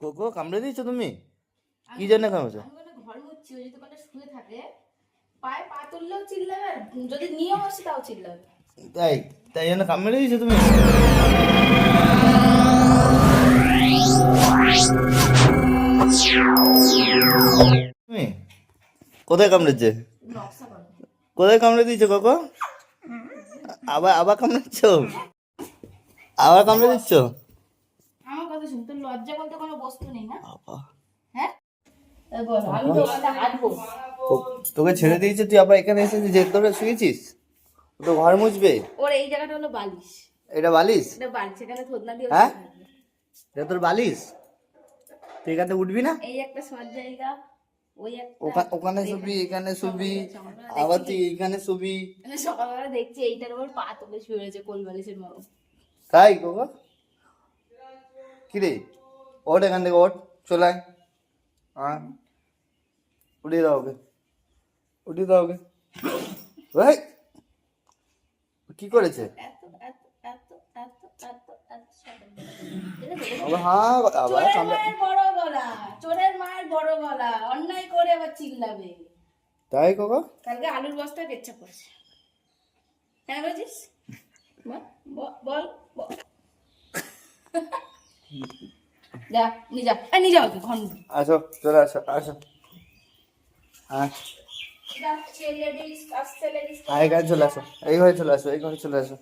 Cocoa কামড়ে দিয়েছো তুমি? কি জন্য কামড়েছো? ঘর মুচ্ছি, ওই যদি কোনটা শুয়ে থাকে পায়ে পা তুললেও চিল্লাবে, আর যদি নিয়েও আসে তাও চিল্লাবে। তাই তাই জন্য কামড়ে দিয়েছো তুমি? তুমি কোথায় কামড়েছে? কোথায় কামড়ে দিয়েছো কোকো? আবার আবার কামড়েছো? আবার কামড়ে দিচ্ছ? আমার কথা শুন, তোর লজ্জা বলতে কোনো বস্তু নেই না? হ্যাঁ, তোকে ছেড়ে দিয়েছে, তুই আবার এখানে এসে জেদ ধরে শুয়েছিস? তো ঘর মুছবে। ওর এই জায়গাটা হলো বালিশ। এটা বালিশ? এটা বালিশ, এখানে থোদনা দিয়ে। হ্যাঁ, এটা তোর বালিশ? তুই এখানে উঠবি না? এই একটা শোয়ার জায়গা, ওই ওখানে শুবি, এখানে শুবি, আবার তুই এইখানে শুবি। সকালবেলা দেখছি এইটার উপর পা তুলে শুয়ে রয়েছে কোল বালিশের মতো। তাই কোকো? কি রে, ওঠ এখান থেকে, ওঠ, চলে আয়। হ্যাঁ, উঠিয়ে দাও ওকে, উঠিয়ে দাও ওকে। ভাই কি করেছে? চোরের মায়ের বড় গলা, অন্যায় করে আবার চিল্লাবে। তাই কোকো? কালকে আলুর বস্তায় পেচ্ছাপ করেছে। কেন বলছিস? বল বল। যা নিয়ে যা, নিয়ে যাও ঘন। আসো, চলে আসো, আসো। হ্যাঁ, এখানে চলে আসো, এই ঘরে চলে আসো, এই ঘরে চলে আসো।